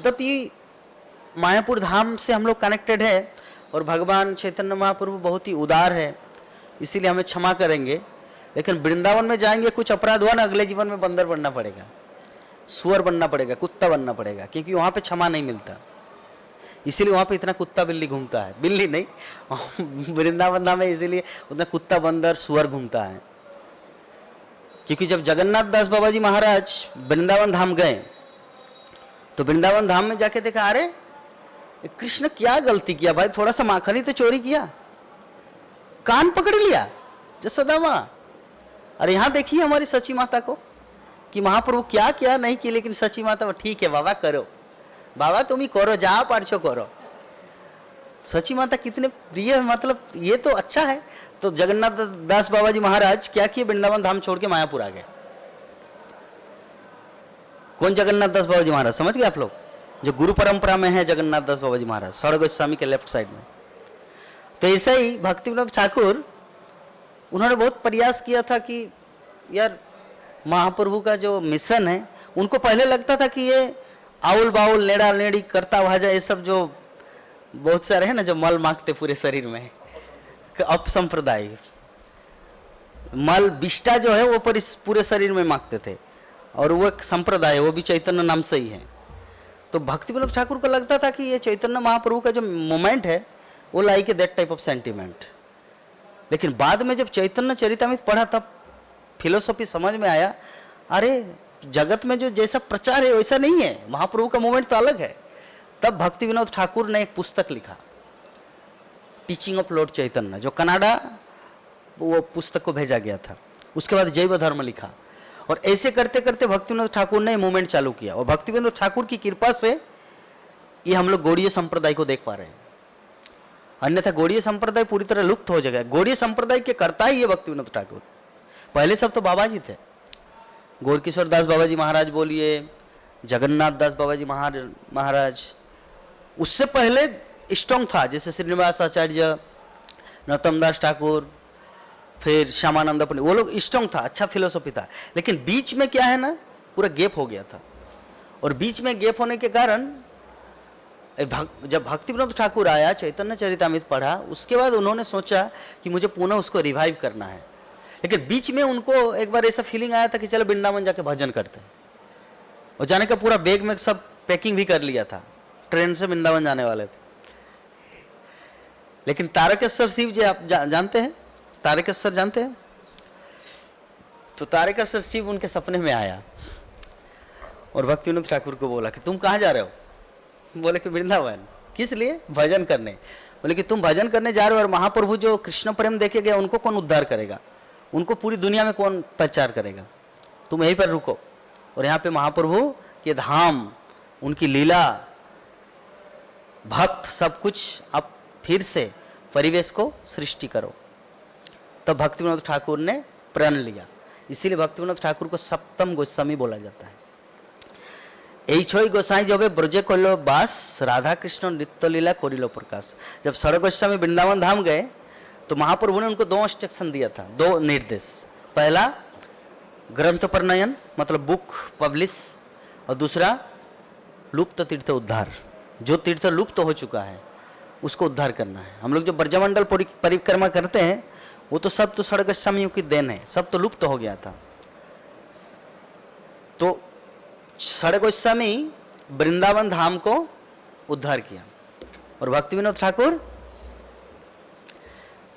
यद्यपि मायापुर धाम से हम लोग कनेक्टेड है और भगवान चैतन्य महाप्रभु बहुत ही उदार है, इसीलिए हमें क्षमा करेंगे, लेकिन वृंदावन में जाएंगे कुछ अपराध हुआ ना, अगले जीवन में बंदर बनना पड़ेगा, सुअर बनना पड़ेगा, कुत्ता बनना पड़ेगा, क्योंकि वहाँ पे क्षमा नहीं मिलता। इसीलिए वहाँ पे इतना कुत्ता बिल्ली घूमता है, बिल्ली नहीं वृंदावन धाम में इसीलिए उतना कुत्ता बंदर सुअर घूमता है। क्योंकि जब जगन्नाथ दास बाबा जी महाराज वृंदावन धाम गए तो वृंदावन धाम में जाके देखा, अरे कृष्ण क्या गलती किया भाई, थोड़ा सा माखन ही तो चोरी किया, कान पकड़ लिया जसोदा माँ। और यहाँ देखिए हमारी सची माता को कि महाप्रभु क्या क्या नहीं की, लेकिन सची माता ठीक है बाबा करो, बाबा तुम ही करो, जा पार्छो करो। सची माता कितने प्रिय है, मतलब ये तो अच्छा है। तो जगन्नाथ दास बाबा जी महाराज क्या किए, वृंदावन धाम छोड़ के मायापुर आ गए। कौन जगन्नाथ दास बाबा जी महाराज, समझ गए आप लोग, जो गुरु परंपरा में है जगन्नाथ दास बाबा जी महाराज, सौरभ गोस्वामी के लेफ्ट साइड में। तो ऐसा ही भक्ति विनोद ठाकुर, उन्होंने बहुत प्रयास किया था कि यार महाप्रभु का जो मिशन है, उनको पहले लगता था कि ये आउल बाउल नेड़ा नेड़ी करता भाजा ये सब जो बहुत सारे हैं ना, जो मल मांगते पूरे शरीर में, अपसंप्रदाय मल बिष्टा जो है वो पूरे शरीर में मांगते थे, और वो एक संप्रदाय है, वो भी चैतन्य नाम से ही है। तो भक्ति विनोद ठाकुर को लगता था कि ये चैतन्य महाप्रभु का जो मोमेंट है वो like a that type of sentiment. लेकिन बाद में जब चैतन्य चरितामृत पढ़ा तब फिलोसॉफी समझ में आया, अरे जगत में जो जैसा प्रचार है वैसा नहीं है, महाप्रभु का मोमेंट तो अलग है। तब भक्ति विनोद ठाकुर ने एक पुस्तक लिखा, टीचिंग ऑफ लॉर्ड चैतन्य, जो कनाडा वो पुस्तक को भेजा गया था। उसके बाद जैव धर्म लिखा, और ऐसे करते करते भक्ति विनोद ठाकुर ने मूवमेंट चालू किया। और भक्ति विनोद ठाकुर की कृपा से ये हम लोग गौड़ीय संप्रदाय को देख पा रहे हैं, अन्यथा गौड़ीय संप्रदाय पूरी तरह लुप्त हो जाएगा। गौड़ीय संप्रदाय के करता ही ये भक्ति विनोद ठाकुर, पहले सब तो बाबा जी थे, गौरकिशोर दास बाबा जी महाराज बोलिए, जगन्नाथ दास बाबा जी महाराज, उससे पहले स्ट्रॉन्ग था, जैसे श्रीनिवास आचार्य, नरोत्तम दास ठाकुर, फिर श्यामानंद पंडित, वो लोग स्ट्रॉन्ग था, अच्छा फिलोसॉफी था। लेकिन बीच में क्या है ना, पूरा गैप हो गया था, और बीच में गैप होने के कारण जब भक्ति विनोद ठाकुर आया, चैतन्य चरितामृत पढ़ा, उसके बाद उन्होंने सोचा कि मुझे पुनः उसको रिवाइव करना है। लेकिन बीच में उनको एक बार ऐसा फीलिंग आया था कि चलो वृंदावन जाके भजन करते हैं, और जाने का पूरा बैग में सब पैकिंग भी कर लिया था, ट्रेन से वृंदावन जाने वाले थे। लेकिन तारकेश्वर शिव जी आप जानते हैं, तारकेश्वर जानते हैं, तो तारकेश्वर शिव उनके सपने में आया और भक्ति विनोद ठाकुर को बोला कि तुम कहाँ जा रहे हो? बोले कि वृंदावन। किस लिए? भजन करने। बोले कि तुम भजन करने जा रहे हो, और महाप्रभु जो कृष्ण प्रेम देखे गए उनको कौन उद्धार करेगा, उनको पूरी दुनिया में कौन प्रचार करेगा, तुम यहीं पर रुको, और यहाँ पे महाप्रभु के धाम, उनकी लीला, भक्त, सब कुछ आप फिर से परिवेश को सृष्टि करो। तब भक्ति विनोद ठाकुर ने प्रण लिया, इसीलिए भक्ति विनोद ठाकुर को सप्तम गोस्वामी बोला जाता है। এই ছয় গোসাই जब ब्रजे करिलो बास, राधा कृष्ण नित्य लीला करिलो प्रकाश। जब सौरभ गोस्वामी वृंदावन धाम गए तो महाप्रभु ने उनको 2 इंस्ट्रक्शन दिया था, 2 निर्देश। पहला ग्रंथ प्रनयन, मतलब बुक पब्लिश, और दूसरा लुप्त तीर्थ उद्धार, जो तीर्थ लुप्त हो चुका है उसको उद्धार करना है। हम लोग जो ब्रजमंडल परिक्रमा करते हैं वो तो सब तो सौरभ गोस्वामियों की देन है, सब तो लुप्त हो गया था। तो सौरभ गोस्वामी वृंदावन धाम को उद्धार किया, और भक्ति विनोद ठाकुर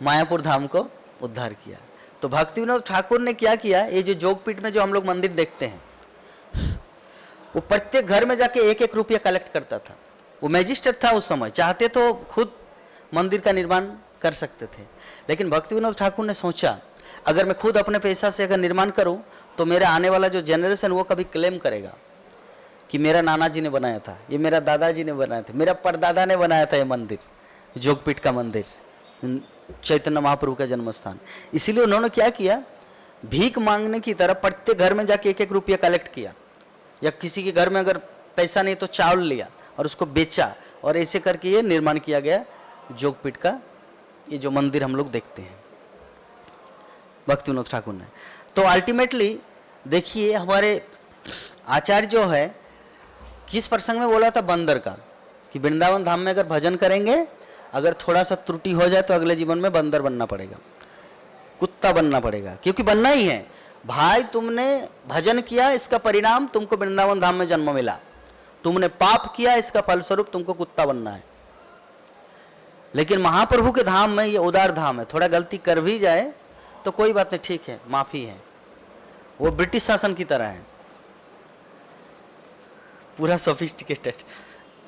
मायापुर धाम को उद्धार किया। तो भक्ति विनोद ठाकुर ने क्या किया, ये जो जोगपीठ में जो हम लोग मंदिर देखते हैं, वो प्रत्येक घर में जाके 1-1 रुपया कलेक्ट करता था। वो मैजिस्ट्रेट था उस समय, चाहते तो खुद मंदिर का निर्माण कर सकते थे, लेकिन भक्ति विनोद ठाकुर ने सोचा अगर मैं खुद अपने पैसा से अगर निर्माण करूं तो मेरा आने वाला जो जनरेशन वो कभी क्लेम करेगा कि मेरा नाना जी ने बनाया था, ये मेरा दादाजी ने बनाया था, मेरा परदादा ने बनाया था ये मंदिर, जोगपीठ का मंदिर, चैतन्य महाप्रभु का जन्म स्थान। इसीलिए उन्होंने क्या किया, भीख मांगने की तरह प्रत्येक घर में जाके 1-1 रुपया कलेक्ट किया, या किसी के घर में अगर पैसा नहीं तो चावल लिया और उसको बेचा, और ऐसे करके ये निर्माण किया गया जोगपीठ का, ये जो मंदिर हम लोग देखते हैं भक्ति विनोद ठाकुर ने। तो अल्टीमेटली देखिए हमारे आचार्य जो है किस प्रसंग में बोला था? बंदर का, कि वृंदावन धाम में अगर भजन करेंगे, अगर थोड़ा सा त्रुटि हो जाए तो अगले जीवन में बंदर बनना पड़ेगा, कुत्ता बनना पड़ेगा, क्योंकि बनना ही है भाई। तुमने भजन किया, इसका परिणाम तुमको वृंदावन धाम में जन्म मिला। तुमने पाप किया, इसका फलस्वरूप तुमको कुत्ता बनना है। लेकिन महाप्रभु के धाम में ये उदार धाम है, थोड़ा गलती कर भी जाए तो कोई बात नहीं, ठीक है, माफी है। वो ब्रिटिश शासन की तरह है, पूरा सोफिस्टिकेटेड,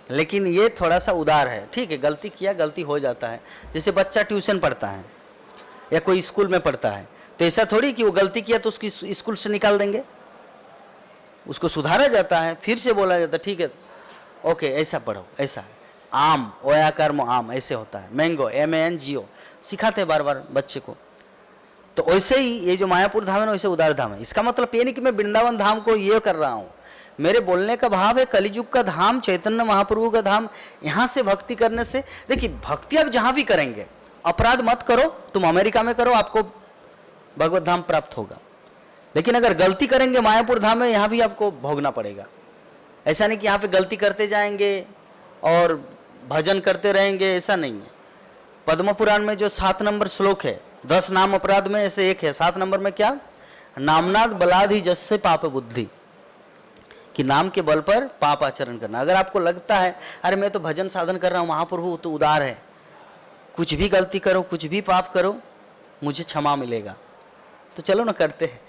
लेकिन ये थोड़ा सा उदार है। ठीक है, गलती किया, गलती हो जाता है। जैसे बच्चा ट्यूशन पढ़ता है या कोई स्कूल में पढ़ता है, तो ऐसा थोड़ी कि वो गलती किया तो उसकी स्कूल से निकाल देंगे, उसको सुधारा जाता है, फिर से बोला जाता है ठीक है ओके ऐसा पढ़ो, ऐसा है। आम, ओयाकार में आम ऐसे होता है, मैंगो MANGO सिखाते हैं बार बार बच्चे को। तो वैसे ही ये जो मायापुर धाम है ना, वैसे उदार धाम है। इसका मतलब ये नहीं कि मैं वृंदावन धाम को ये कर रहा हूँ, मेरे बोलने का भाव है कलिजुग का धाम, चैतन्य महाप्रभु का धाम, यहाँ से भक्ति करने से, देखिए भक्ति आप जहाँ भी करेंगे, अपराध मत करो, तुम अमेरिका में करो, आपको भगवत धाम प्राप्त होगा। लेकिन अगर गलती करेंगे मायापुर धाम में, यहाँ भी आपको भोगना पड़ेगा। ऐसा नहीं कि यहाँ पे गलती करते जाएंगे और भजन करते रहेंगे, ऐसा नहीं है। पद्म पुराण में जो 7 नंबर श्लोक है, 10 नाम अपराध में ऐसे एक है, 7 नंबर में क्या? नामनाद बलाधि जस्से पाप बुद्धि, कि नाम के बल पर पाप आचरण करना। अगर आपको लगता है अरे मैं तो भजन साधन कर रहा हूँ, महाप्रभु तो उदार है, कुछ भी गलती करो, कुछ भी पाप करो, मुझे क्षमा मिलेगा, तो चलो ना करते हैं।